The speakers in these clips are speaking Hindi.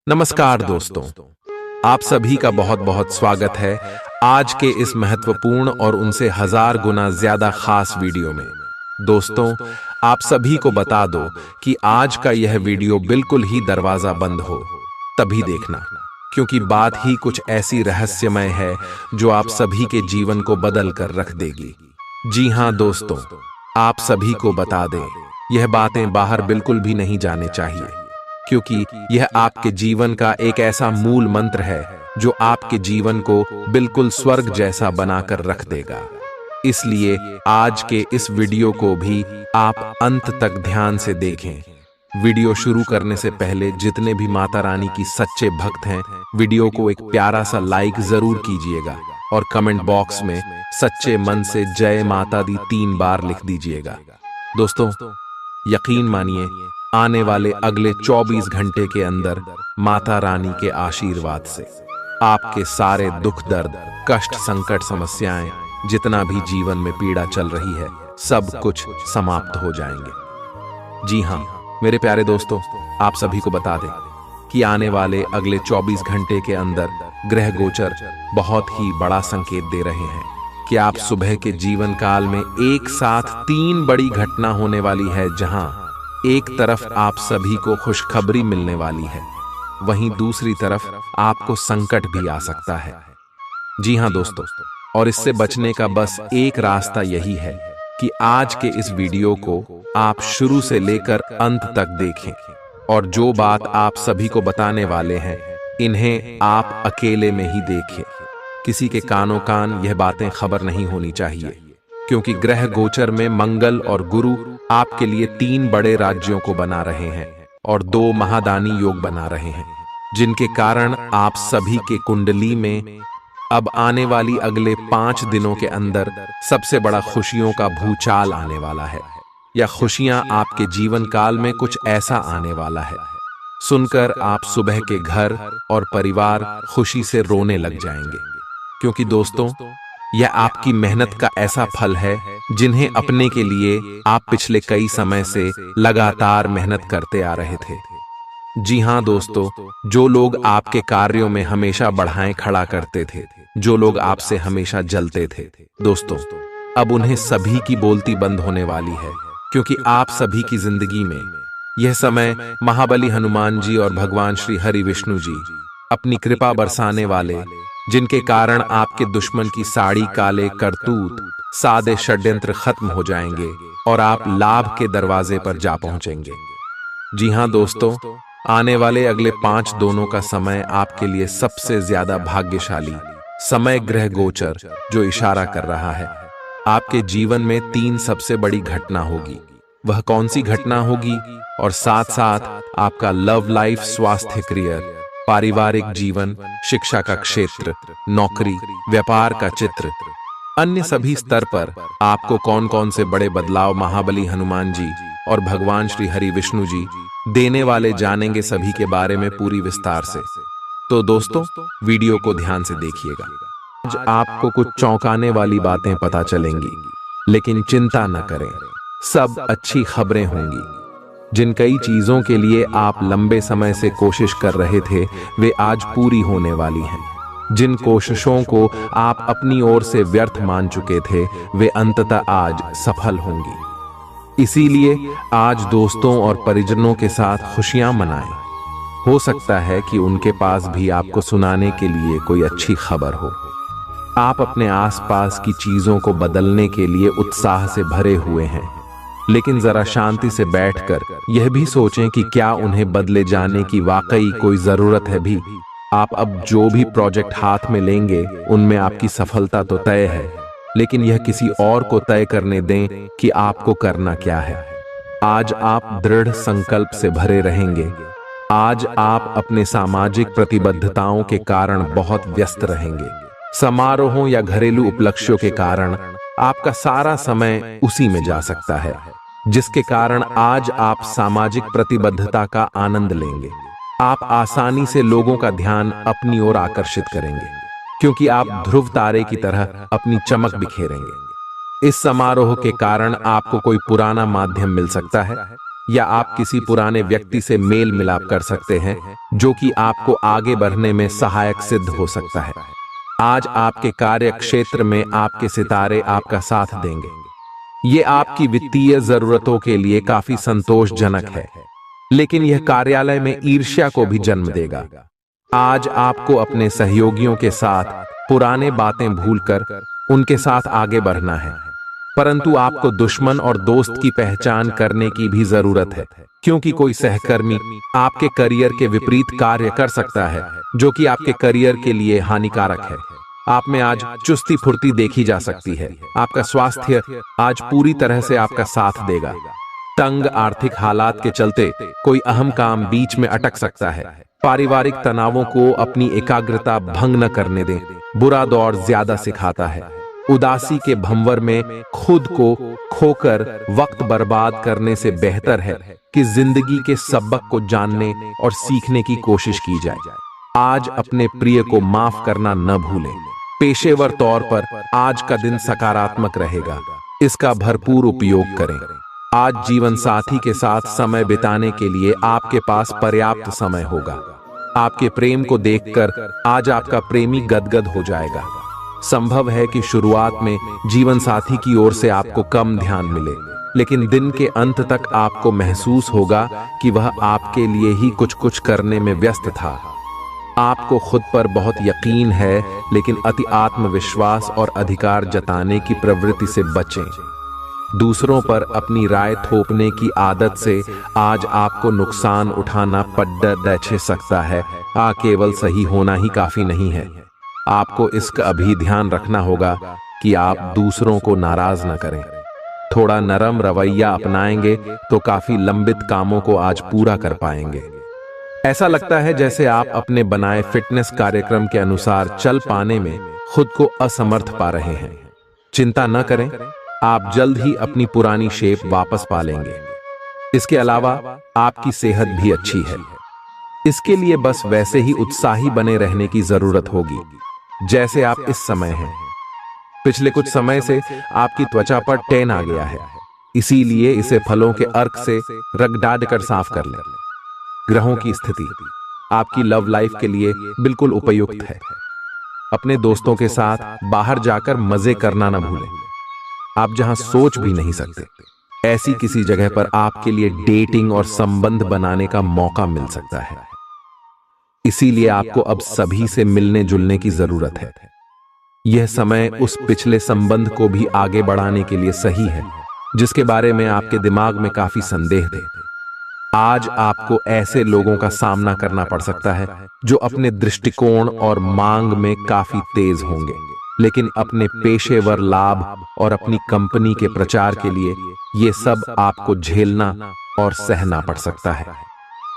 नमस्कार दोस्तों, आप सभी का बहुत बहुत स्वागत है आज के इस महत्वपूर्ण और उनसे हजार गुना ज्यादा खास वीडियो में। दोस्तों, आप सभी को बता दो कि आज का यह वीडियो बिल्कुल ही दरवाजा बंद हो तभी देखना, क्योंकि बात ही कुछ ऐसी रहस्यमय है जो आप सभी के जीवन को बदल कर रख देगी। जी हाँ दोस्तों, आप सभी को बता दें, यह बातें बाहर बिल्कुल भी नहीं जाने चाहिए, क्योंकि यह आपके जीवन का एक ऐसा मूल मंत्र है जो आपके जीवन को बिल्कुल स्वर्ग जैसा बनाकर रख देगा। इसलिए आज के इस वीडियो को भी आप अंत तक ध्यान से देखें। वीडियो शुरू करने से पहले जितने भी माता रानी की सच्चे भक्त हैं, वीडियो को एक प्यारा सा लाइक जरूर कीजिएगा और कमेंट बॉक्स में सच्चे मन से जय माता दी 3 बार लिख दीजिएगा। दोस्तों, यकीन मानिए, आने वाले अगले 24 घंटे के अंदर माता रानी के आशीर्वाद से आपके सारे दुख दर्द, कष्ट, संकट, समस्याएं, जितना भी जीवन में पीड़ा चल रही है, सब कुछ समाप्त हो जाएंगे। जी हाँ मेरे प्यारे दोस्तों, आप सभी को बता दें कि आने वाले अगले 24 घंटे के अंदर ग्रह गोचर बहुत ही बड़ा संकेत दे रहे हैं कि आप सुबह के जीवन काल में एक साथ 3 बड़ी घटना होने वाली है। जहां एक तरफ आप सभी को खुशखबरी मिलने वाली है, वहीं दूसरी तरफ आपको संकट भी आ सकता है। जी हाँ दोस्तों, और इससे बचने का बस एक रास्ता यही है कि आज के इस वीडियो को आप शुरू से लेकर अंत तक देखें, और जो बात आप सभी को बताने वाले हैं, इन्हें आप अकेले में ही देखें। किसी के कानों कान यह बातें खबर नहीं होनी चाहिए, क्योंकि ग्रह गोचर में मंगल और गुरु आपके लिए 3 बड़े राज्यों को बना रहे हैं और 2 महादानी योग बना रहे हैं, जिनके कारण आप सभी के कुंडली में अब आने वाली अगले 5 दिनों के अंदर सबसे बड़ा खुशियों का भूचाल आने वाला है, या खुशियां आपके जीवन काल में कुछ ऐसा आने वाला है सुनकर आप सुबह के घर और परिवार खुशी से रोने लग जाएंगे। क्योंकि दोस्तों, यह आपकी मेहनत का ऐसा फल है जिन्हें अपने के लिए आप पिछले कई समय से लगातार मेहनत करते आ रहे थे। जी हाँ दोस्तों, जो लोग आपके कार्यों में हमेशा बढ़ाएं खड़ा करते थे, जो लोग आपसे हमेशा जलते थे, दोस्तों अब उन्हें सभी की बोलती बंद होने वाली है, क्योंकि आप सभी की जिंदगी में यह समय महाबली हनुमान जी और भगवान श्री हरि विष्णु जी अपनी कृपा बरसाने वाले, जिनके कारण आपके दुश्मन की साड़ी, काले करतूत, सादे षड्यंत्र खत्म हो जाएंगे और आप लाभ के दरवाजे पर जा पहुंचेंगे। जी हाँ दोस्तों, आने वाले अगले 5 दिनों का समय आपके लिए सबसे ज्यादा भाग्यशाली समय ग्रह गोचर जो इशारा कर रहा है। आपके जीवन में 3 सबसे बड़ी घटना होगी। वह कौन सी घटना होगी, और साथ साथ आपका लव लाइफ, स्वास्थ्य, करियर, पारिवारिक जीवन, शिक्षा का क्षेत्र, नौकरी, व्यापार का चित्र, अन्य सभी स्तर पर आपको कौन कौन से बड़े बदलाव महाबली हनुमान जी और भगवान श्री हरि विष्णु जी देने वाले, जानेंगे सभी के बारे में पूरी विस्तार से। तो दोस्तों, वीडियो को ध्यान से देखिएगा। आज आपको कुछ चौंकाने वाली बातें पता चलेंगी, लेकिन चिंता न करें, सब अच्छी खबरें होंगी। जिन कई चीजों के लिए आप लंबे समय से कोशिश कर रहे थे, वे आज पूरी होने वाली हैं। जिन कोशिशों को आप अपनी ओर से व्यर्थ मान चुके थे, वे अंततः आज सफल होंगी। इसीलिए आज दोस्तों और परिजनों के साथ खुशियां मनाएं। हो सकता है कि उनके पास भी आपको सुनाने के लिए कोई अच्छी खबर हो। आप अपने आसपास की चीजों को बदलने के लिए उत्साह से भरे हुए हैं, लेकिन जरा शांति से बैठकर यह भी सोचें कि क्या उन्हें बदले जाने की वाकई कोई जरूरत है भी। आप अब जो भी प्रोजेक्ट हाथ में लेंगे, उनमें आपकी सफलता तो तय है, लेकिन यह किसी और को तय करने दें कि आपको करना क्या है। आज आप दृढ़ संकल्प से भरे रहेंगे। आज आप अपने सामाजिक प्रतिबद्धताओं के कारण बहुत व्यस्त रहेंगे। समारोहों या घरेलू उपलक्ष्यों के कारण आपका सारा समय उसी में जा सकता है, जिसके कारण आज आप सामाजिक प्रतिबद्धता का आनंद लेंगे। आप आसानी से लोगों का ध्यान अपनी ओर आकर्षित करेंगे, क्योंकि आप ध्रुव तारे की तरह अपनी चमक बिखेरेंगे। इस समारोह के कारण आपको कोई पुराना माध्यम मिल सकता है, या आप किसी पुराने व्यक्ति से मेल मिलाप कर सकते हैं जो कि आपको आगे बढ़ने में सहायक सिद्ध हो सकता है। आज आपके कार्य क्षेत्र में आपके सितारे आपका साथ देंगे। ये आपकी वित्तीय जरूरतों के लिए काफी संतोषजनक है, लेकिन यह कार्यालय में ईर्ष्या को भी जन्म देगा। आज आपको अपने सहयोगियों के साथ पुराने बातें भूलकर उनके साथ आगे बढ़ना है, परंतु आपको दुश्मन और दोस्त की पहचान करने की भी जरूरत है, क्योंकि कोई सहकर्मी आपके करियर के विपरीत कार्य कर सकता है जो कि आपके करियर के लिए हानिकारक है। आप में आज चुस्ती फुर्ती देखी जा सकती है। आपका स्वास्थ्य आज पूरी तरह से आपका साथ देगा। तंग आर्थिक हालात के चलते कोई अहम काम बीच में अटक सकता है। पारिवारिक तनावों को अपनी एकाग्रता भंग न करने दें। बुरा दौर ज्यादा सिखाता है। उदासी के भंवर में खुद को खोकर वक्त बर्बाद करने से बेहतर है कि जिंदगी के सबक को जानने और सीखने की कोशिश की जाए। आज अपने प्रिय को माफ करना न भूलें। पेशेवर तौर पर आज का दिन सकारात्मक रहेगा, इसका भरपूर उपयोग करें। आज जीवन साथी के साथ समय बिताने के लिए आपके पास पर्याप्त समय होगा। आपके प्रेम को देखकर आज आपका प्रेमी गदगद हो जाएगा। संभव है कि शुरुआत में जीवन साथी की ओर से आपको कम ध्यान मिले, लेकिन दिन के अंत तक आपको महसूस होगा कि वह आपके लिए ही कुछ करने में व्यस्त था। आपको खुद पर बहुत यकीन है, लेकिन अति आत्मविश्वास और अधिकार जताने की प्रवृत्ति से बचें। दूसरों पर अपनी राय थोपने की आदत से आज आपको नुकसान उठाना पड़ सकता है। केवल सही होना ही काफी नहीं है। आपको इसका भी ध्यान रखना होगा कि आप दूसरों को नाराज न करें। थोड़ा नरम रवैया अपनाएंगे तो काफी लंबित कामों को आज पूरा कर पाएंगे। ऐसा लगता है जैसे आप अपने बनाए फिटनेस कार्यक्रम के अनुसार चल पाने में खुद को असमर्थ पा रहे हैं। चिंता न करें, आप जल्द ही अपनी पुरानी शेप वापस पा लेंगे। इसके अलावा आपकी सेहत भी अच्छी है। इसके लिए बस वैसे ही उत्साही बने रहने की जरूरत होगी जैसे आप इस समय हैं। पिछले कुछ समय से आपकी त्वचा पर टैन आ गया है, इसीलिए इसे फलों के अर्क से रगड़ कर साफ कर लें। ग्रहों की स्थिति आपकी लव लाइफ के लिए बिल्कुल उपयुक्त है। अपने दोस्तों के साथ बाहर जाकर मजे करना न भूलें। आप जहां सोच भी नहीं सकते, ऐसी किसी जगह पर आपके लिए डेटिंग और संबंध बनाने का मौका मिल सकता है। इसीलिए आपको अब सभी से मिलने जुलने की जरूरत है। यह समय उस पिछले संबंध को भी आगे बढ़ाने के लिए सही है जिसके बारे में आपके दिमाग में काफी संदेह थे। आज आपको ऐसे लोगों का सामना करना पड़ सकता है जो अपने दृष्टिकोण और मांग में काफी तेज होंगे, लेकिन अपने पेशेवर लाभ और अपनी कंपनी के प्रचार के लिए ये सब आपको झेलना और सहना पड़ सकता है।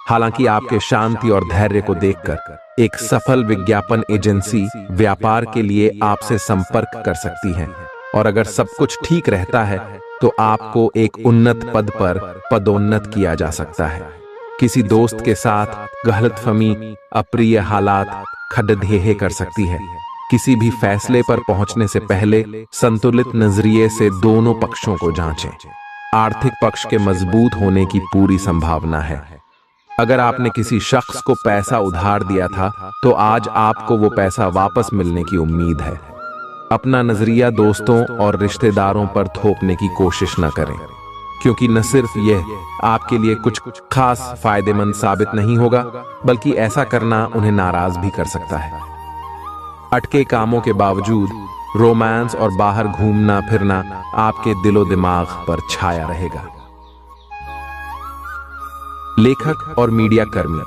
हालांकि आपके शांति और धैर्य को देखकर एक सफल विज्ञापन एजेंसी व्यापार के लिए आपसे संपर्क कर सकती है, और अगर सब कुछ ठीक रहता है तो आपको एक उन्नत पद पर पदोन्नत किया जा सकता है। किसी दोस्त के साथ गलतफहमी अप्रिय हालात खड़ेढे कर सकती है। किसी भी फैसले पर पहुंचने से पहले संतुलित नजरिए से दोनों पक्षों को जांचें। आर्थिक पक्ष के मजबूत होने की पूरी संभावना है। अगर आपने किसी शख्स को पैसा उधार दिया था तो आज आपको वो पैसा वापस मिलने की उम्मीद है। अपना नजरिया दोस्तों और रिश्तेदारों पर थोपने की कोशिश न करें, क्योंकि न सिर्फ यह आपके लिए कुछ खास फायदेमंद साबित नहीं होगा, बल्कि ऐसा करना उन्हें नाराज भी कर सकता है। अटके कामों के बावजूद रोमांस और बाहर घूमना फिरना आपके दिलो दिमाग पर छाया रहेगा। लेखक और मीडिया कर्मी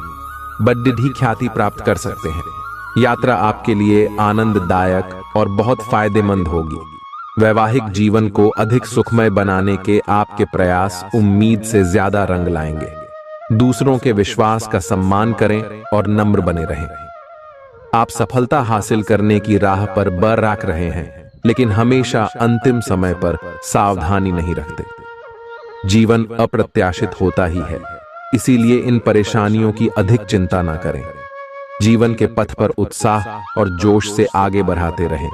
बड़ी ख्याति प्राप्त कर सकते हैं। यात्रा आपके लिए आनंददायक और बहुत फायदेमंद होगी। वैवाहिक जीवन को अधिक सुखमय बनाने के आपके प्रयास उम्मीद से ज्यादा रंग लाएंगे। दूसरों के विश्वास का सम्मान करें और नम्र बने रहें। आप सफलता हासिल करने की राह पर बरकरार रहे हैं, लेकिन हमेशा अंतिम समय पर सावधानी नहीं रखते। जीवन अप्रत्याशित होता ही है, इसीलिए इन परेशानियों की अधिक चिंता ना करें। जीवन के पथ पर उत्साह और जोश से आगे बढ़ाते रहें।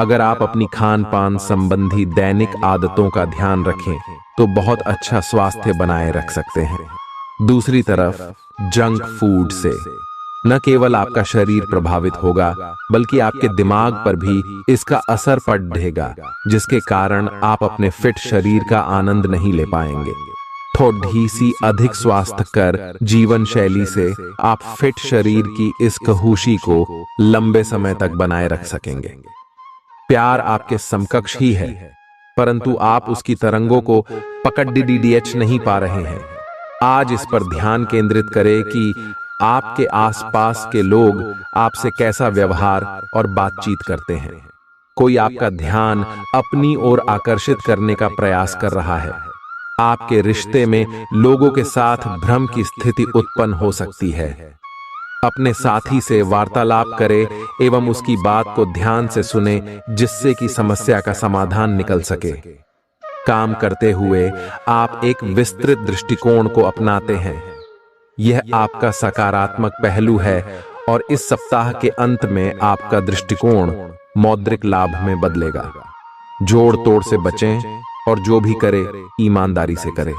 अगर आप अपनी खान पान संबंधी दैनिक आदतों का ध्यान रखें तो बहुत अच्छा स्वास्थ्य बनाए रख सकते हैं। दूसरी तरफ जंक फूड से न केवल आपका शरीर प्रभावित होगा बल्कि आपके दिमाग पर भी इसका असर पड़ेगा, जिसके कारण आप अपने फिट शरीर का आनंद नहीं ले पाएंगे। थोड़ी सी अधिक स्वास्थ्यकर जीवन शैली से आप फिट शरीर की इस खुशी को लंबे समय तक बनाए रख सकेंगे। प्यार आपके समकक्ष ही है, परंतु आप उसकी तरंगों को पकड़ नहीं पा रहे हैं। आज इस पर ध्यान केंद्रित करें कि आपके आसपास के लोग आपसे कैसा व्यवहार और बातचीत करते हैं। कोई आपका ध्यान अपनी ओर आकर्षित करने का प्रयास कर रहा है। आपके रिश्ते में लोगों के साथ भ्रम की स्थिति उत्पन्न हो सकती है। अपने साथी से वार्तालाप करें एवं उसकी बात को ध्यान से सुने, जिससे कि समस्या का समाधान निकल सके। काम करते हुए आप एक विस्तृत दृष्टिकोण को अपनाते हैं। यह आपका सकारात्मक पहलू है और इस सप्ताह के अंत में आपका दृष्टिकोण मौद्रिक लाभ में बदलेगा। जोड़ तोड़ से बचें और जो भी करे ईमानदारी से करें।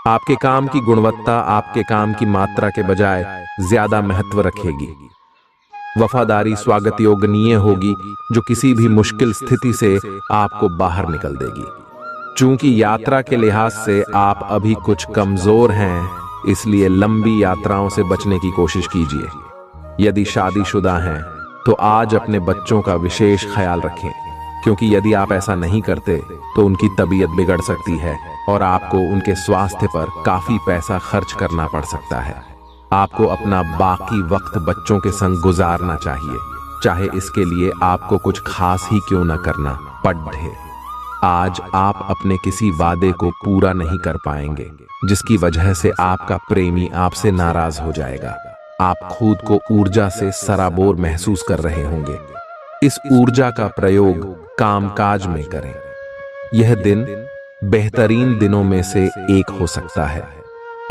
आपके काम की गुणवत्ता आपके काम की मात्रा के बजाय ज्यादा महत्व रखेगी। वफादारी स्वागत योग्य होगी, जो किसी भी मुश्किल स्थिति से आपको बाहर निकल देगी। चूंकि यात्रा के लिहाज से आप अभी कुछ कमजोर हैं, इसलिए लंबी यात्राओं से बचने की कोशिश कीजिए। यदि शादीशुदा हैं तो आज अपने बच्चों का विशेष ख्याल रखें, क्योंकि यदि आप ऐसा नहीं करते तो उनकी तबीयत बिगड़ सकती है और आपको उनके स्वास्थ्य पर काफी पैसा खर्च करना पड़ सकता है। आपको अपना बाकी वक्त बच्चों के संग गुजारना चाहिए, चाहे इसके लिए आपको कुछ खास ही क्यों न करना पड़े। आज आप अपने किसी वादे को पूरा नहीं कर पाएंगे, जिसकी वजह से आपका प्रेमी आपसे नाराज हो जाएगा। आप खुद को ऊर्जा से सराबोर महसूस कर रहे होंगे। इस ऊर्जा का प्रयोग कामकाज में करें। यह दिन बेहतरीन दिनों में से एक हो सकता है।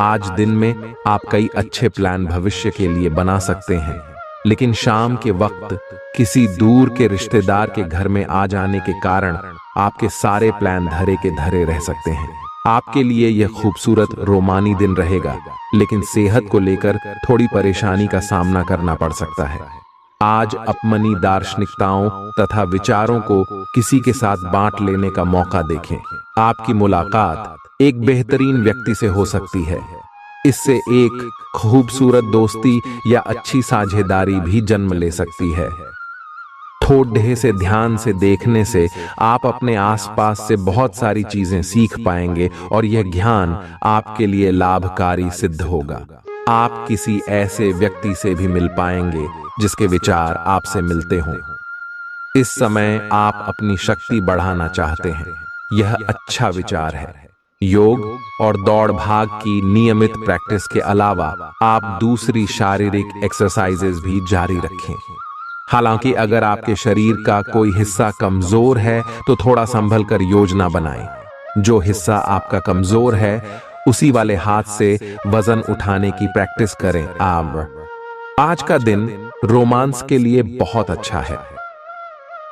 आज दिन में आप कई अच्छे प्लान भविष्य के लिए बना सकते हैं, लेकिन शाम के वक्त किसी दूर के रिश्तेदार के घर में आ जाने के कारण आपके सारे प्लान धरे के धरे रह सकते हैं। आपके लिए यह खूबसूरत रोमानी दिन रहेगा, लेकिन सेहत को लेकर थोड़ी परेशानी का सामना करना पड़ सकता है। आज अपनी दार्शनिकताओं तथा विचारों को किसी के साथ बांट लेने का मौका देखें। आपकी मुलाकात एक बेहतरीन व्यक्ति से हो सकती है। इससे एक खूबसूरत दोस्ती या अच्छी साझेदारी भी जन्म ले सकती है। थोड़े से ध्यान से देखने से आप अपने आसपास से बहुत सारी चीजें सीख पाएंगे और यह ज्ञान आपके लिए लाभकारी सिद्ध होगा। आप किसी ऐसे व्यक्ति से भी मिल पाएंगे जिसके विचार आपसे मिलते हों। इस समय आप अपनी शक्ति बढ़ाना चाहते हैं, यह अच्छा विचार है। योग और दौड़ भाग की नियमित प्रैक्टिस के अलावा आप दूसरी शारीरिक एक्सरसाइजेज भी जारी रखें। हालांकि अगर आपके शरीर का कोई हिस्सा कमजोर है तो थोड़ा संभल कर योजना बनाएं। जो हिस्सा आपका कमजोर है उसी वाले हाथ से वजन उठाने की प्रैक्टिस करें। आज का दिन रोमांस के लिए बहुत अच्छा है।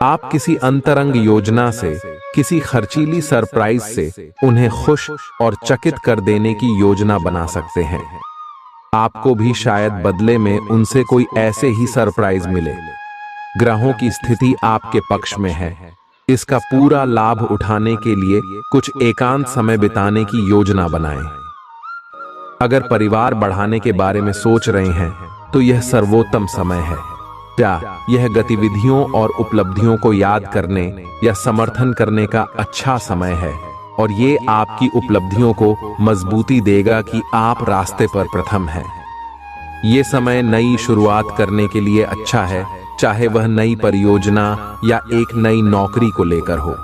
आप किसी अंतरंग योजना से, किसी खर्चीली सरप्राइज से उन्हें खुश और चकित कर देने की योजना बना सकते हैं। आपको भी शायद बदले में उनसे कोई ऐसे ही सरप्राइज मिले। ग्रहों की स्थिति आपके पक्ष में है। इसका पूरा लाभ उठाने के लिए कुछ एकांत समय बिताने की योजना बनाएं। अगर परिवार बढ़ाने के बारे में सोच रहे हैं तो यह सर्वोत्तम समय है। क्या यह गतिविधियों और उपलब्धियों को याद करने या समर्थन करने का अच्छा समय है, और ये आपकी उपलब्धियों को मजबूती देगा कि आप रास्ते पर प्रथम हैं। ये समय नई शुरुआत करने के लिए अच्छा है, चाहे वह नई परियोजना या एक नई नौकरी को लेकर हो।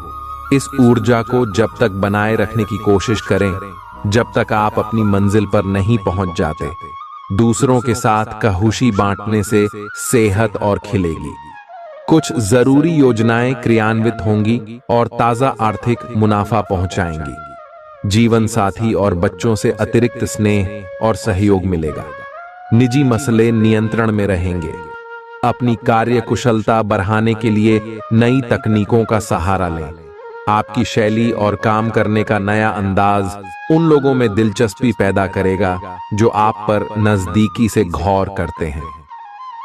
इस ऊर्जा को जब तक बनाए रखने की कोशिश करें जब तक आप अपनी मंजिल पर नहीं पहुंच जाते। दूसरों के साथ खुशी बांटने से सेहत और खिलेगी। कुछ जरूरी योजनाएं क्रियान्वित होंगी और ताजा आर्थिक मुनाफा पहुंचाएंगी। जीवन साथी और बच्चों से अतिरिक्त स्नेह और सहयोग मिलेगा। निजी मसले नियंत्रण में रहेंगे। अपनी कार्य कुशलता बढ़ाने के लिए नई तकनीकों का सहारा लें। आपकी शैली और काम करने का नया अंदाज उन लोगों में दिलचस्पी पैदा करेगा जो आप पर नजदीकी से गौर करते हैं।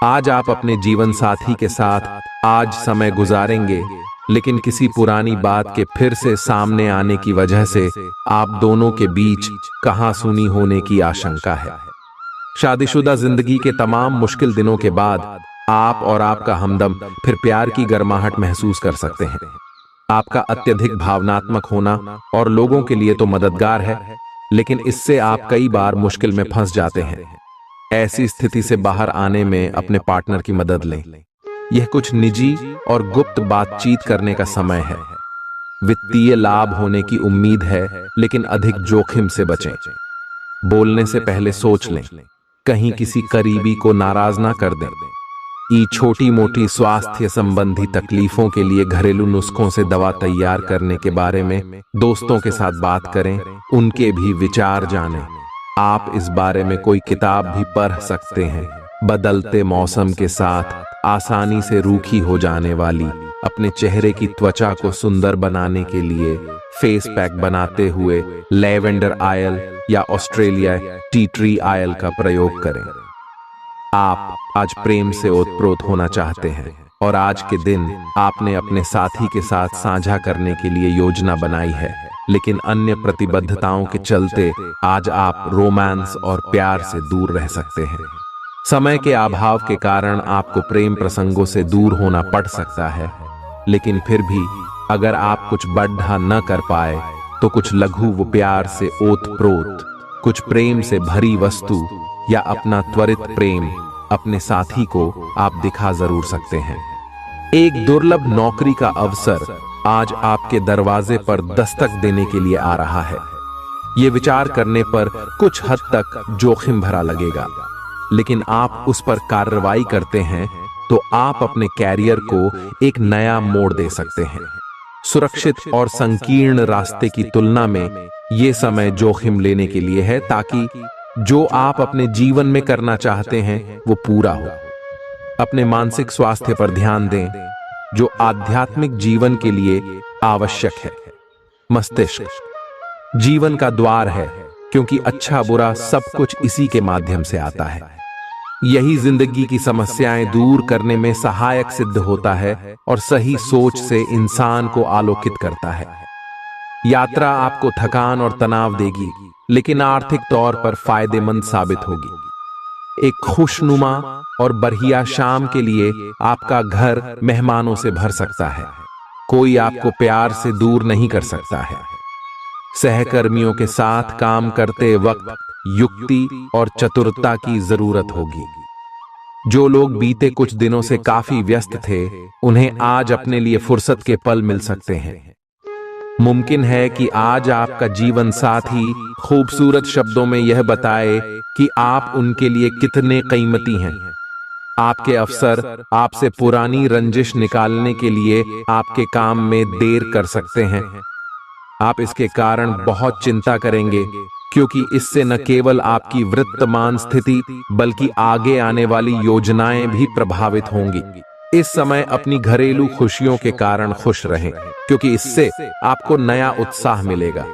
आज आप अपने जीवन साथी के साथ आज समय गुजारेंगे, लेकिन किसी पुरानी बात के फिर से सामने आने की वजह से आप दोनों के बीच कहासुनी होने की आशंका है। शादीशुदा जिंदगी के तमाम मुश्किल दिनों के बाद आप और आपका हमदम फिर प्यार की गर्माहट महसूस कर सकते हैं। आपका अत्यधिक भावनात्मक होना और लोगों के लिए तो मददगार है, लेकिन इससे आप कई बार मुश्किल में फंस जाते हैं। ऐसी स्थिति से बाहर आने में अपने पार्टनर की मदद लें। यह कुछ निजी और गुप्त बातचीत करने का समय है। वित्तीय लाभ होने की उम्मीद है, लेकिन अधिक जोखिम से बचें। बोलने से पहले सोच लें, कहीं किसी करीबी को नाराज ना कर दें। छोटी मोटी स्वास्थ्य संबंधी तकलीफों के लिए घरेलू नुस्खों से दवा तैयार करने के बारे में दोस्तों के साथ बात करें, उनके भी विचार जानें। आप इस बारे में कोई किताब भी पढ़ सकते हैं। बदलते मौसम के साथ आसानी से रूखी हो जाने वाली अपने चेहरे की त्वचा को सुंदर बनाने के लिए फेस पैक बनाते हुए लैवेंडर ऑयल या ऑस्ट्रेलिया टी ट्री ऑयल का प्रयोग करें। आप आज प्रेम से ओतप्रोत होना चाहते हैं और आज के दिन आपने अपने साथी के साथ साझा करने के लिए योजना बनाई है, लेकिन अन्य प्रतिबद्धताओं के चलते आज आप रोमांस और प्यार से दूर रह सकते हैं। समय के अभाव के कारण आपको प्रेम प्रसंगों से दूर होना पड़ सकता है, लेकिन फिर भी अगर आप कुछ बढ़ा न कर पाए तो कुछ लघु व प्यार से ओतप्रोत, कुछ प्रेम से भरी वस्तु या अपना त्वरित प्रेम अपने साथी को आप दिखा जरूर सकते हैं। एक दुर्लभ नौकरी का अवसर आज आपके दरवाजे पर दस्तक देने के लिए आ रहा है। ये विचार करने पर कुछ हद तक जोखिम भरा लगेगा, लेकिन आप उस पर कार्रवाई करते हैं तो आप अपने कैरियर को एक नया मोड़ दे सकते हैं। सुरक्षित और संकीर्ण रास्ते की तुलना में ये समय जोखिम लेने के लिए है, ताकि जो आप अपने जीवन में करना चाहते हैं वो पूरा हो। अपने मानसिक स्वास्थ्य पर ध्यान दें, जो आध्यात्मिक जीवन के लिए आवश्यक है। मस्तिष्क जीवन का द्वार है, क्योंकि अच्छा बुरा सब कुछ इसी के माध्यम से आता है। यही जिंदगी की समस्याएं दूर करने में सहायक सिद्ध होता है और सही सोच से इंसान को आलोकित करता है। यात्रा आपको थकान और तनाव देगी, लेकिन आर्थिक तौर पर फायदेमंद साबित होगी। एक खुशनुमा और बढ़िया शाम के लिए आपका घर मेहमानों से भर सकता है। कोई आपको प्यार से दूर नहीं कर सकता है। सहकर्मियों के साथ काम करते वक्त युक्ति और चतुरता की जरूरत होगी। जो लोग बीते कुछ दिनों से काफी व्यस्त थे, उन्हें आज अपने लिए फुर्सत के पल मिल सकते हैं। मुमकिन है कि आज आपका जीवन साथी खूबसूरत शब्दों में यह बताए कि आप उनके लिए कितने कीमती हैं। आपके अफसर आपसे पुरानी रंजिश निकालने के लिए आपके काम में देर कर सकते हैं। आप इसके कारण बहुत चिंता करेंगे, क्योंकि इससे न केवल आपकी वर्तमान स्थिति बल्कि आगे आने वाली योजनाएं भी प्रभावित होंगी। इस समय अपनी घरेलू खुशियों के कारण खुश रहें, क्योंकि इससे आपको नया उत्साह मिलेगा।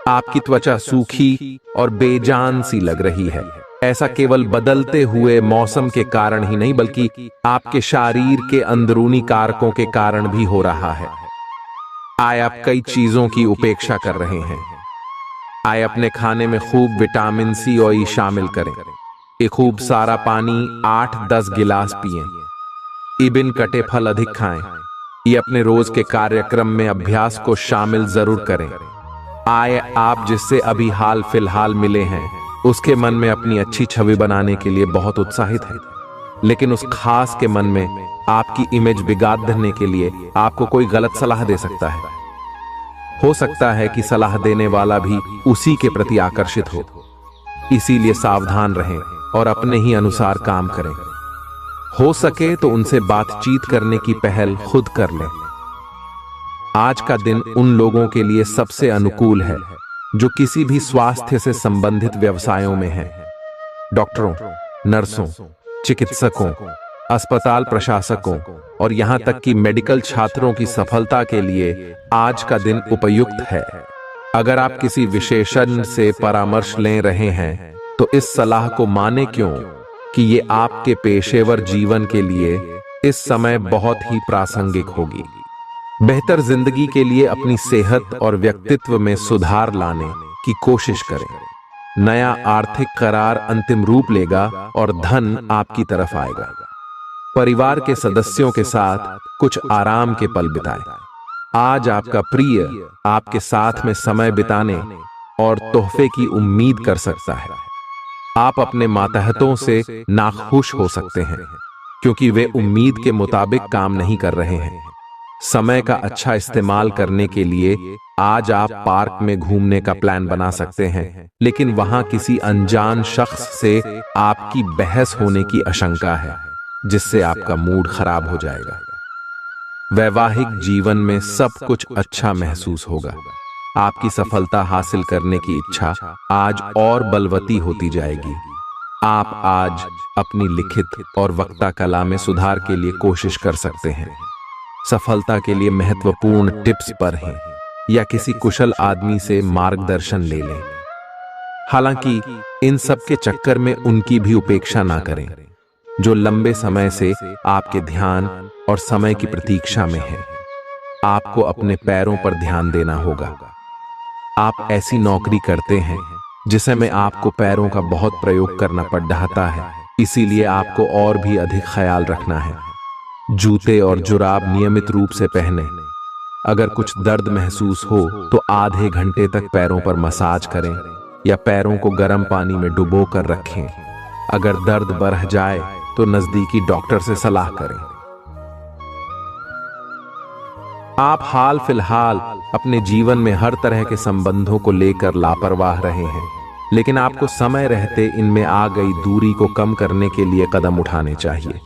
आपकी त्वचा सूखी और बेजान सी लग रही है। ऐसा केवल बदलते हुए मौसम के कारण ही नहीं, बल्कि आपके शरीर के अंदरूनी कारकों के कारण भी हो रहा है। आप कई चीजों की उपेक्षा कर रहे हैं। अपने खाने में खूब विटामिन सी और ई शामिल करें। खूब सारा पानी 8-10 गिलास पिएं। बिन कटे फल अधिक खाएं। ये अपने रोज के कार्यक्रम में अभ्यास को शामिल जरूर करें। आप जिससे अभी हाल फिलहाल मिले हैं, उसके मन में अपनी अच्छी छवि बनाने के लिए बहुत उत्साहित है, लेकिन उस खास के मन में आपकी इमेज बिगाड़ने के लिए आपको कोई गलत सलाह दे सकता है। हो सकता है कि सलाह देने वाला भी उसी के प्रति आकर्षित हो। इसीलिए सावधान रहें और अपने ही अनुसार काम करें। हो सके तो उनसे बातचीत करने की पहल खुद कर लें। आज का दिन उन लोगों के लिए सबसे अनुकूल है जो किसी भी स्वास्थ्य से संबंधित व्यवसायों में हैं। डॉक्टरों, नर्सों, चिकित्सकों, अस्पताल प्रशासकों और यहाँ तक कि मेडिकल छात्रों की सफलता के लिए आज का दिन उपयुक्त है। अगर आप किसी विशेषज्ञ से परामर्श ले रहे हैं तो इस सलाह को माने क्यों कि ये आपके पेशेवर जीवन के लिए इस समय बहुत ही प्रासंगिक होगी। बेहतर जिंदगी के लिए अपनी सेहत और व्यक्तित्व में सुधार लाने की कोशिश करें। नया आर्थिक करार अंतिम रूप लेगा और धन आपकी तरफ आएगा। परिवार के सदस्यों के साथ कुछ आराम के पल बिताएं। आज आपका प्रिय आपके साथ में समय बिताने और तोहफे की उम्मीद कर सकता है। आप अपने मातहतों से नाखुश हो सकते हैं क्योंकि वे उम्मीद के मुताबिक काम नहीं कर रहे हैं। समय का अच्छा इस्तेमाल करने के लिए आज आप पार्क में घूमने का प्लान बना सकते हैं, लेकिन वहां किसी अनजान शख्स से आपकी बहस होने की आशंका है, जिससे आपका मूड खराब हो जाएगा। वैवाहिक जीवन में सब कुछ अच्छा महसूस होगा। आपकी सफलता हासिल करने की इच्छा आज और बलवती होती जाएगी। आप आज अपनी लिखित और वक्ता कला में सुधार के लिए कोशिश कर सकते हैं। सफलता के लिए महत्वपूर्ण टिप्स पर हैं या किसी कुशल आदमी से मार्गदर्शन ले लें। हालांकि इन सब के चक्कर में उनकी भी उपेक्षा ना करें जो लंबे समय से आपके ध्यान और समय की प्रतीक्षा में है। आपको अपने पैरों पर ध्यान देना होगा। आप ऐसी नौकरी करते हैं जिसे में आपको पैरों का बहुत प्रयोग करना पड़ रहा है, इसीलिए आपको और भी अधिक ख्याल रखना है। जूते और जुराब नियमित रूप से पहने। अगर कुछ दर्द महसूस हो तो आधे घंटे तक पैरों पर मसाज करें या पैरों को गर्म पानी में डुबो कर रखें। अगर दर्द बढ़ जाए तो नजदीकी डॉक्टर से सलाह करें। आप हाल फिलहाल अपने जीवन में हर तरह के संबंधों को लेकर लापरवाह रहे हैं, लेकिन आपको समय रहते इनमें आ गई दूरी को कम करने के लिए कदम उठाने चाहिए।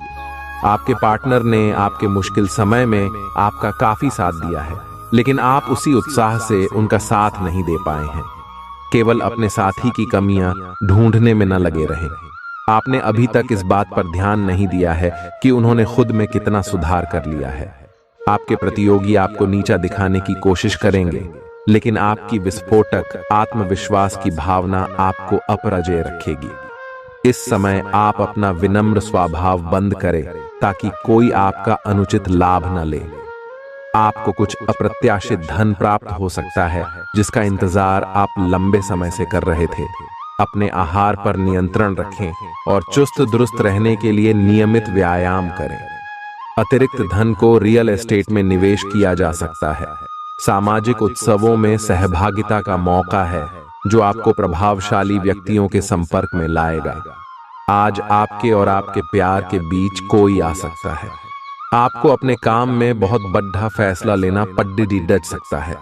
आपके पार्टनर ने आपके मुश्किल समय में आपका काफी साथ दिया है, लेकिन आप उसी उत्साह से उनका साथ नहीं दे पाए हैं। केवल अपने साथी की कमियां ढूंढने में न लगे रहें। आपने अभी तक इस बात पर ध्यान नहीं दिया है कि उन्होंने खुद में कितना सुधार कर लिया है। आपके प्रतियोगी आपको नीचा दिखाने की कोशिश करेंगे, लेकिन आपकी विस्फोटक आत्मविश्वास की भावना आपको अपराजय रखेगी। इस समय आप अपना विनम्र स्वभाव बंद करें ताकि कोई आपका अनुचित लाभ न ले। आपको कुछ अप्रत्याशित धन प्राप्त हो सकता है जिसका इंतजार आप लंबे समय से कर रहे थे। अपने आहार पर नियंत्रण रखें और चुस्त दुरुस्त रहने के लिए नियमित व्यायाम करें। अतिरिक्त धन को रियल एस्टेट में निवेश किया जा सकता है। सामाजिक उत्सवों में सहभागिता का मौका है जो आपको प्रभावशाली व्यक्तियों के संपर्क में लाएगा। आज आपके और आपके प्यार के बीच कोई आ सकता है। आपको अपने काम में बहुत बड़ा फैसला लेना पड्डी डच सकता है।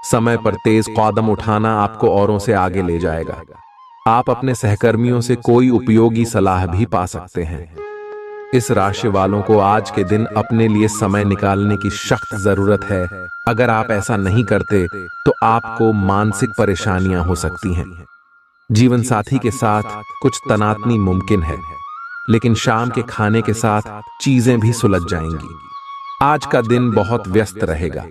समय पर तेज कदम उठाना आपको औरों से आगे ले जाएगा। आप अपने सहकर्मियों से कोई उपयोगी सलाह भी पा सकते हैं। इस राशि वालों को आज के दिन अपने लिए समय निकालने की सख्त जरूरत है। अगर आप ऐसा नहीं करते तो आपको मानसिक परेशानियां हो सकती हैं। जीवन साथी के साथ कुछ तनातनी मुमकिन है, लेकिन शाम के खाने के साथ चीजें भी सुलझ जाएंगी। आज का दिन बहुत व्यस्त रहेगा।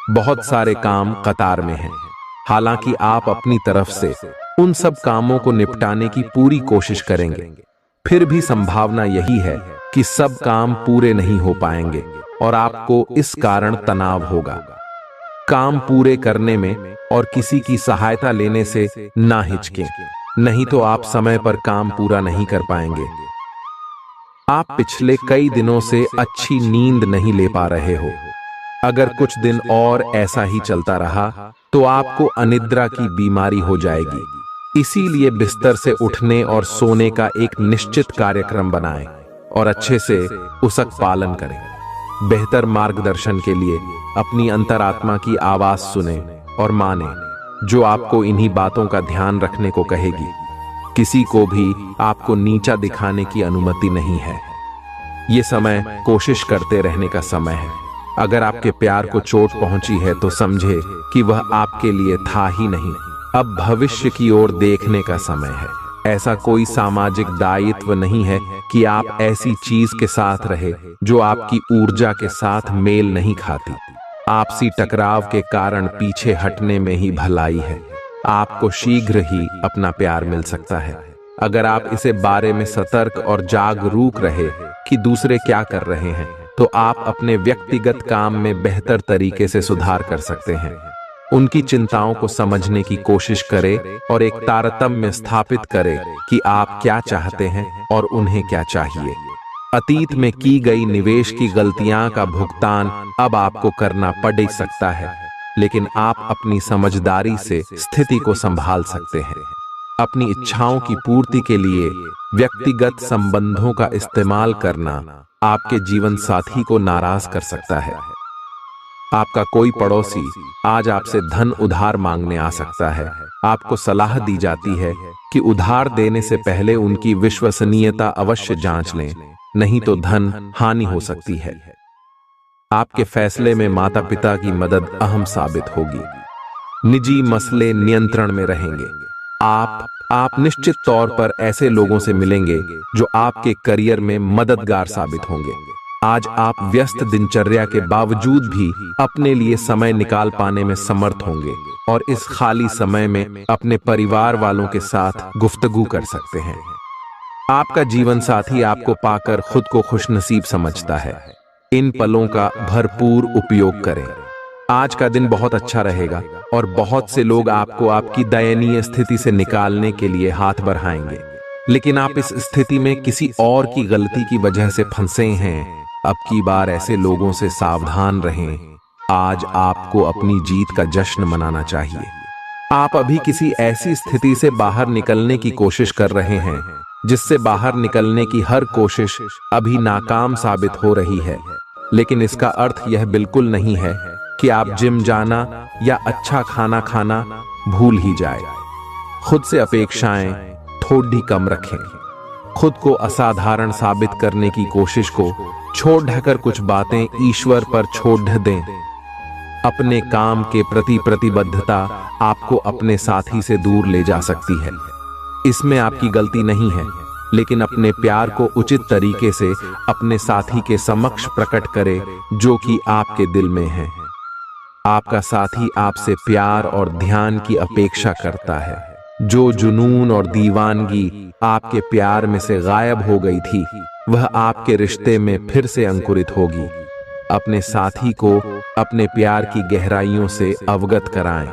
बहुत सारे काम कतार में हैं। हालांकि आप अपनी तरफ से उन सब कामों को निपटाने की पूरी कोशिश करेंगे, फिर भी संभावना यही है कि सब काम पूरे नहीं हो पाएंगे और आपको इस कारण तनाव होगा। काम पूरे करने में और किसी की सहायता लेने से ना हिचकें, नहीं तो आप समय पर काम पूरा नहीं कर पाएंगे। आप पिछले कई दिनों से अच्छी नींद नहीं ले पा रहे हो। अगर कुछ दिन और ऐसा ही चलता रहा तो आपको अनिद्रा की बीमारी हो जाएगी। इसीलिए बिस्तर से उठने और सोने का एक निश्चित कार्यक्रम बनाएं और अच्छे से उसका पालन करें। बेहतर मार्गदर्शन के लिए अपनी अंतरात्मा की आवाज सुने और माने, जो आपको इन्हीं बातों का ध्यान रखने को कहेगी। किसी को भी आपको नीचा दिखाने की अनुमति नहीं है। ये समय कोशिश करते रहने का समय है। अगर आपके प्यार को चोट पहुंची है तो समझे कि वह आपके लिए था ही नहीं। अब भविष्य की ओर देखने का समय है। ऐसा कोई सामाजिक दायित्व नहीं है कि आप ऐसी चीज के साथ रहे जो आपकी ऊर्जा के साथ मेल नहीं खाती। आपसी टकराव के कारण पीछे हटने में ही भलाई है। आपको शीघ्र ही अपना प्यार मिल सकता है अगर आप इसे बारे में सतर्क और जागरूक रहे कि दूसरे क्या कर रहे हैं, तो आप अपने व्यक्तिगत काम में बेहतर तरीके से सुधार कर सकते हैं। उनकी चिंताओं को समझने की कोशिश करें और एक तारतम्य स्थापित करें कि आप क्या चाहते हैं और उन्हें क्या चाहिए। अतीत में की गई निवेश की गलतियां का भुगतान अब आपको करना पड़ सकता है, लेकिन आप अपनी समझदारी से स्थिति को संभाल सकते हैं। अपनी इच्छाओं की पूर्ति के लिए व्यक्तिगत संबंधों का इस्तेमाल करना आपके जीवन साथी को नाराज कर सकता है। आपका कोई पड़ोसी आज आपसे धन उधार मांगने आ सकता है। आपको सलाह दी जाती है कि उधार देने से पहले उनकी विश्वसनीयता अवश्य जांच लें, नहीं तो धन हानि हो सकती है। आपके फैसले में माता पिता की मदद अहम साबित होगी। निजी मसले नियंत्रण में रहेंगे। आप निश्चित तौर पर ऐसे लोगों से मिलेंगे जो आपके करियर में मददगार साबित होंगे। आज आप व्यस्त दिनचर्या के बावजूद भी अपने लिए समय निकाल पाने में समर्थ होंगे और इस खाली समय में अपने परिवार वालों के साथ गुफ्तगू कर सकते हैं। आपका जीवन साथी आपको पाकर खुद को खुशनसीब समझता है। इन पलों का भरपूर उपयोग करें। आज का दिन बहुत अच्छा रहेगा और बहुत से लोग आपको आपकी दयनीय स्थिति से निकालने के लिए हाथ बढ़ाएंगे, लेकिन आप इस स्थिति में किसी और की गलती की वजह से फंसे हैं। अब की बार ऐसे लोगों से सावधान रहें। आज आपको अपनी जीत का जश्न मनाना चाहिए। आप अभी किसी ऐसी स्थिति से बाहर निकलने की कोशिश कर रहे हैं जिससे बाहर निकलने की हर कोशिश अभी नाकाम साबित हो रही है, लेकिन इसका अर्थ यह बिल्कुल नहीं है कि आप जिम जाना या अच्छा खाना खाना भूल ही जाए। खुद से अपेक्षाएं थोड़ी कम रखें। खुद को असाधारण साबित करने की कोशिश को छोड़ ढकर कुछ बातें ईश्वर पर छोड़ दें। अपने काम के प्रति प्रतिबद्धता आपको अपने साथी से दूर ले जा सकती है। इसमें आपकी गलती नहीं है, लेकिन अपने प्यार को उचित तरीके से अपने साथी के समक्ष प्रकट करें जो कि आपके दिल में है। आपका साथी आपसे प्यार और ध्यान की अपेक्षा करता है। जो जुनून और दीवानगी आपके प्यार में से गायब हो गई थी, वह आपके रिश्ते में फिर से अंकुरित होगी। अपने साथी को अपने प्यार की गहराइयों से अवगत कराएं।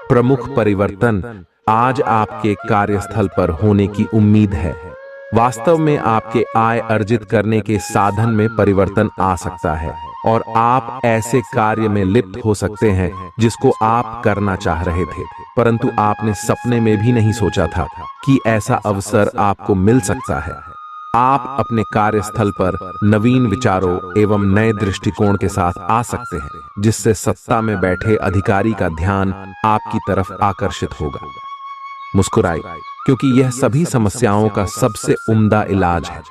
प्रमुख परिवर्तन आज आपके कार्यस्थल पर होने की उम्मीद है। वास्तव में आपके आय अर्जित करने के साधन में परिवर्तन आ सकता है और आप ऐसे कार्य में लिप्त हो सकते हैं जिसको आप करना चाह रहे थे, परंतु आपने सपने में भी नहीं सोचा था कि ऐसा अवसर आपको मिल सकता है। आप अपने कार्यस्थल पर नवीन विचारों एवं नए दृष्टिकोण के साथ आ सकते हैं, जिससे सत्ता में बैठे अधिकारी का ध्यान आपकी तरफ आकर्षित होगा। मुस्कुराइए, क्योंकि यह सभी समस्याओं का सबसे उम्दा इलाज है।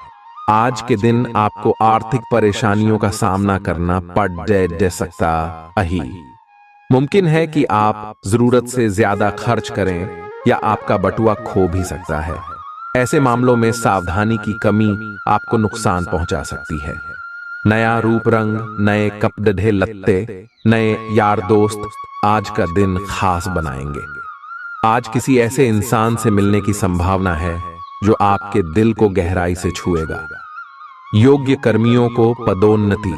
आज के दिन आपको आर्थिक परेशानियों का सामना करना पड़ सकता है। मुमकिन है कि आप जरूरत से ज्यादा खर्च करें या आपका बटुआ खो भी सकता है। ऐसे मामलों में सावधानी की कमी आपको नुकसान पहुंचा सकती है। नया रूप रंग, नए कपड़े लत्ते, नए यार दोस्त आज का दिन खास बनाएंगे। आज किसी ऐसे इंसान से मिलने की संभावना है जो आपके दिल को गहराई से छुएगा। योग्य कर्मियों को पदोन्नति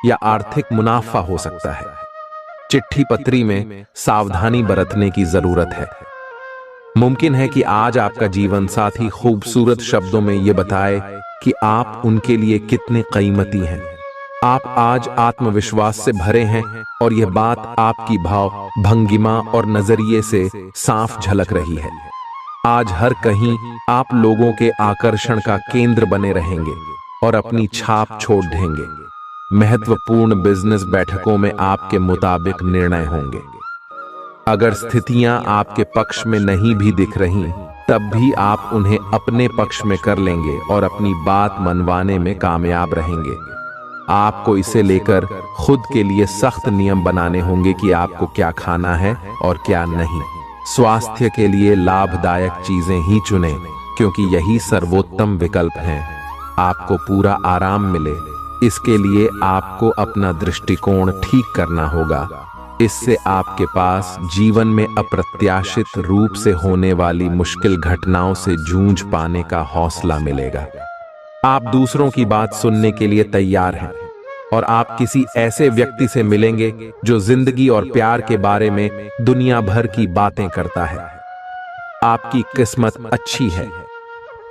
या आर्थिक मुनाफा हो सकता है। चिट्ठी पत्री में सावधानी बरतने की जरूरत है। मुमकिन है कि आज आपका जीवन साथी खूबसूरत शब्दों में यह बताए कि आप उनके लिए कितने कीमती हैं। आप आज आत्मविश्वास से भरे हैं और यह बात आपकी भाव, भंगिमा और नजरिए से साफ झलक रही है। आज हर कहीं आप लोगों के आकर्षण का केंद्र बने रहेंगे और अपनी छाप छोड़ देंगे। महत्वपूर्ण बिजनेस बैठकों में आपके मुताबिक निर्णय होंगे। अगर स्थितियां आपके पक्ष में नहीं भी दिख रही, तब भी आप उन्हें अपने पक्ष में कर लेंगे और अपनी बात मनवाने में कामयाब रहेंगे। आपको इसे लेकर खुद के लिए सख्त नियम बनाने होंगे कि आपको क्या खाना है और क्या नहीं। स्वास्थ्य के लिए लाभदायक चीजें ही चुनें, क्योंकि यही सर्वोत्तम विकल्प हैं। आपको पूरा आराम मिले, इसके लिए आपको अपना दृष्टिकोण ठीक करना होगा। इससे आपके पास जीवन में अप्रत्याशित रूप से होने वाली मुश्किल घटनाओं से जूझ पाने का हौसला मिलेगा। आप दूसरों की बात सुनने के लिए तैयार हैं और आप किसी ऐसे व्यक्ति से मिलेंगे जो जिंदगी और प्यार के बारे में दुनिया भर की बातें करता है। आपकी किस्मत अच्छी है।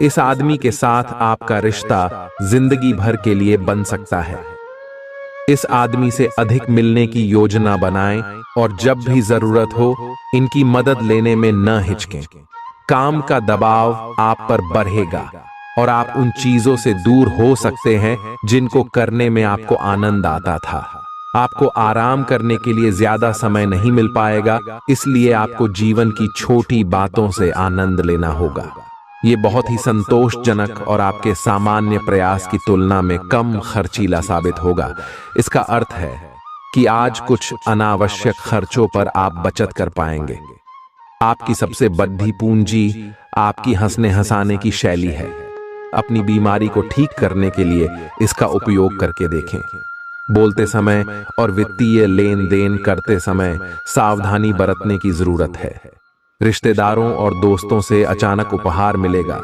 इस आदमी के साथ आपका रिश्ता जिंदगी भर के लिए बन सकता है। इस आदमी से अधिक मिलने की योजना बनाएं और जब भी जरूरत हो इनकी मदद लेने में न हिचकें। काम का दबाव आप पर बढ़ेगा और आप उन चीजों से दूर हो सकते हैं जिनको करने में आपको आनंद आता था। आपको आराम करने के लिए ज्यादा समय नहीं मिल पाएगा, इसलिए आपको जीवन की छोटी बातों से आनंद लेना होगा। ये बहुत ही संतोषजनक और आपके सामान्य प्रयास की तुलना में कम खर्चीला साबित होगा। इसका अर्थ है कि आज कुछ अनावश्यक खर्चों पर आप बचत कर पाएंगे। आपकी सबसे बड़ी पूंजी आपकी हंसने हंसाने की शैली है। अपनी बीमारी को ठीक करने के लिए इसका उपयोग करके देखें। बोलते समय और वित्तीय लेन देन करते समय सावधानी बरतने की जरूरत है। रिश्तेदारों और दोस्तों से अचानक उपहार मिलेगा।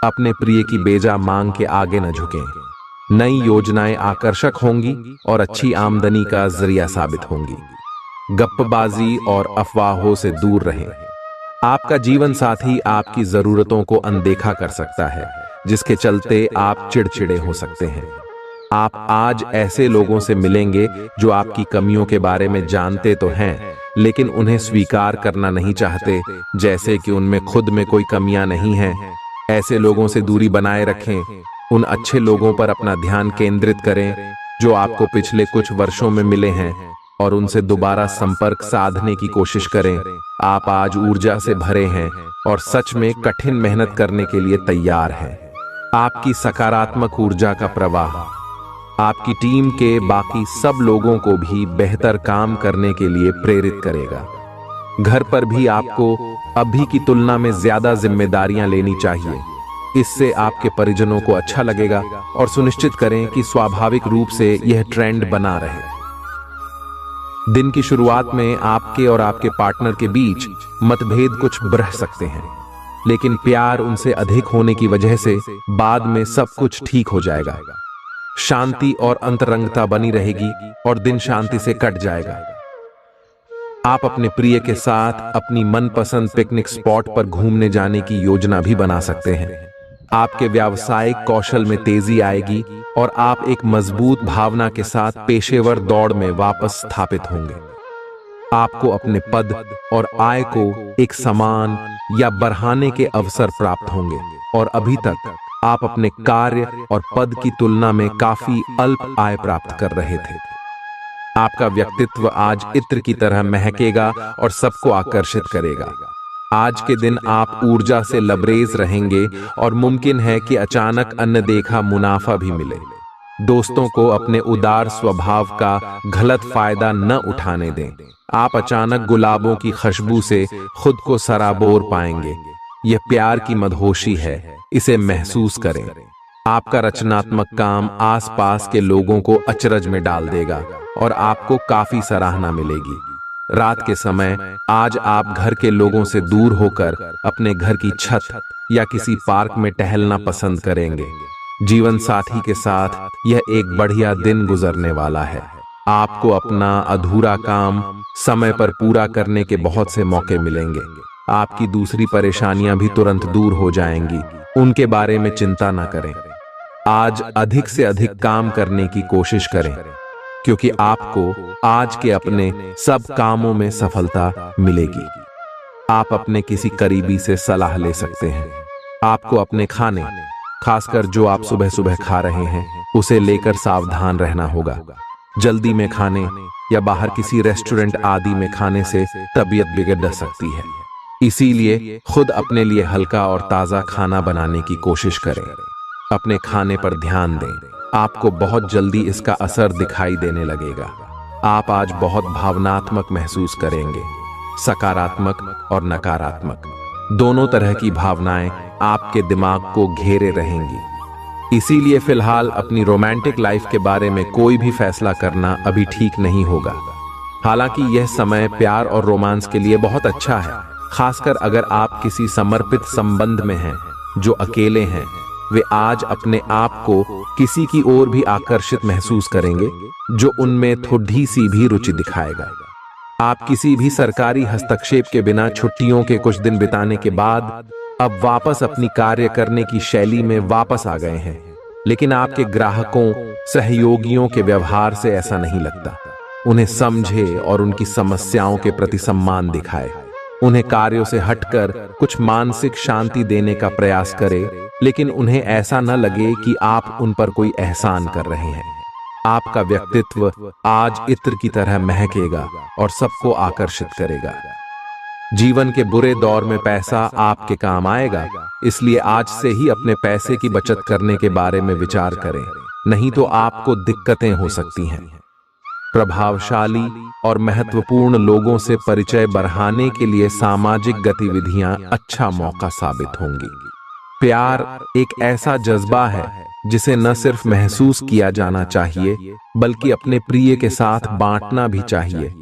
अपने प्रिय की बेजा मांग के आगे न झुकें। नई योजनाएं आकर्षक होंगी और अच्छी आमदनी का जरिया साबित होंगी। गप्पबाजी और अफवाहों से दूर रहें। आपका जीवन साथी आपकी जरूरतों को अनदेखा कर सकता है, जिसके चलते आप चिड़चिड़े हो सकते हैं। आप आज ऐसे लोगों से मिलेंगे जो आपकी कमियों के बारे में जानते तो हैं, लेकिन उन्हें स्वीकार करना नहीं चाहते, जैसे कि उनमें खुद में कोई कमियां नहीं हैं। ऐसे लोगों से दूरी बनाए रखें। उन अच्छे लोगों पर अपना ध्यान केंद्रित करें जो आपको पिछले कुछ वर्षों में मिले हैं और उनसे दोबारा संपर्क साधने की कोशिश करें। आप आज ऊर्जा से भरे हैं और सच में कठिन मेहनत करने के लिए तैयार हैं। आपकी सकारात्मक ऊर्जा का प्रवाह आपकी टीम के बाकी सब लोगों को भी बेहतर काम करने के लिए प्रेरित करेगा। घर पर भी आपको अभी की तुलना में ज्यादा जिम्मेदारियां लेनी चाहिए। इससे आपके परिजनों को अच्छा लगेगा और सुनिश्चित करें कि स्वाभाविक रूप से यह ट्रेंड बना रहे। दिन की शुरुआत में आपके और आपके पार्टनर के बीच मतभेद कुछ बढ़ सकते हैं, लेकिन प्यार उनसे अधिक होने की वजह से बाद में सब कुछ ठीक हो जाएगा। शांति और अंतरंगता बनी रहेगी और दिन शांति से कट जाएगा। आप अपने प्रिय के साथ अपनी मनपसंद पिकनिक स्पॉट पर घूमने जाने की योजना भी बना सकते हैं। आपके व्यावसायिक कौशल में तेजी आएगी और आप एक मजबूत भावना के साथ पेशेवर दौड़ में वापस स्थापित होंगे। आपको अपने पद और आय को एक समान या बढ़ाने के अवसर प्राप्त होंगे और अभी तक आप अपने कार्य और पद की तुलना में काफी अल्प आय प्राप्त कर रहे थे। आपका व्यक्तित्व आज इत्र की तरह महकेगा और सबको आकर्षित करेगा। आज के दिन आप ऊर्जा से लबरेज रहेंगे और मुमकिन है कि अचानक अनदेखा मुनाफा भी मिले। दोस्तों को अपने उदार स्वभाव का गलत फायदा न उठाने दें। आप अचानक गुलाबों की खुशबू से खुद को सराबोर पाएंगे। यह प्यार की मदहोशी है, इसे महसूस करें। आपका रचनात्मक काम आसपास के लोगों को अचरज में डाल देगा और आपको काफी सराहना मिलेगी। रात के समय आज आप घर के लोगों से दूर होकर अपने घर की छत या किसी पार्क में टहलना पसंद करेंगे। जीवन साथी के साथ यह एक बढ़िया दिन गुजरने वाला है। आपको अपना अधूरा काम समय पर पूरा करने के बहुत से मौके मिलेंगे। आपकी दूसरी परेशानियां भी तुरंत दूर हो जाएंगी, उनके बारे में चिंता न करें। आज अधिक से अधिक काम करने की कोशिश करें, क्योंकि आपको आज के अपने सब कामों में सफलता मिलेगी। आप अपने किसी करीबी से सलाह ले सकते हैं। आपको अपने खाने, खासकर जो आप सुबह सुबह खा रहे हैं, उसे लेकर सावधान रहना होगा। जल्दी में खाने या बाहर किसी रेस्टोरेंट आदि में खाने से तबीयत बिगड़ सकती है। इसीलिए खुद अपने लिए हल्का और ताज़ा खाना बनाने की कोशिश करें। अपने खाने पर ध्यान दें। आपको बहुत जल्दी इसका असर दिखाई देने लगेगा। आप आज बहुत भावनात्मक महसूस करेंगे, सकारात्मक और नकारात्मक। दोनों तरह की भावनाएं आपके दिमाग को घेरे रहेंगी। इसीलिए फिलहाल अपनी रोमांटिक लाइफ के बारे में कोई भी फैसला करना अभी ठीक नहीं होगा। हालांकि यह समय प्यार और रोमांस के लिए बहुत अच्छा है, खासकर अगर आप किसी समर्पित संबंध में हैं। जो अकेले हैं वे आज अपने आप को किसी की ओर भी आकर्षित महसूस करेंगे जो उनमें थोड़ी सी भी रुचि दिखाएगा। आप किसी भी सरकारी हस्तक्षेप के बिना छुट्टियों के कुछ दिन बिताने के बाद अब वापस अपनी कार्य करने की शैली में वापस आ गए हैं। लेकिन आपके ग्राहकों, सहयोगियों के व्यवहार से ऐसा नहीं लगता। उन्हें समझे और उनकी समस्याओं के प्रति सम्मान दिखाए। उन्हें कार्यों से हटकर कुछ मानसिक शांति देने का प्रयास करें, लेकिन उन्हें ऐसा न लगे कि आप उन पर कोई एहसान कर रहे हैं। आपका व्यक्तित्व आज इत्र की तरह महकेगा और सबको आकर्षित करेगा। जीवन के बुरे दौर में पैसा आपके काम आएगा, इसलिए आज से ही अपने पैसे की बचत करने के बारे में विचार करें, नहीं तो आपको दिक्कतें हो सकती हैं। प्रभावशाली और महत्वपूर्ण लोगों से परिचय बढ़ाने के लिए सामाजिक गतिविधियां अच्छा मौका साबित होंगी। प्यार एक ऐसा जज्बा है जिसे न सिर्फ महसूस किया जाना चाहिए बल्कि अपने प्रिय के साथ बांटना भी चाहिए।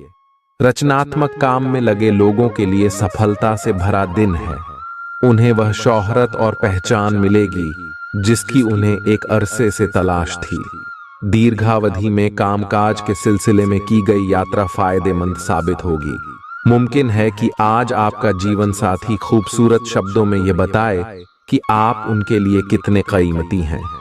रचनात्मक काम में लगे लोगों के लिए सफलता से भरा दिन है। उन्हें वह शोहरत और पहचान मिलेगी जिसकी उन्हें एक अरसे से तलाश थी। दीर्घावधि में कामकाज के सिलसिले में की गई यात्रा फायदेमंद साबित होगी। मुमकिन है कि आज आपका जीवन साथी खूबसूरत शब्दों में यह बताए कि आप उनके लिए कितने कीमती हैं।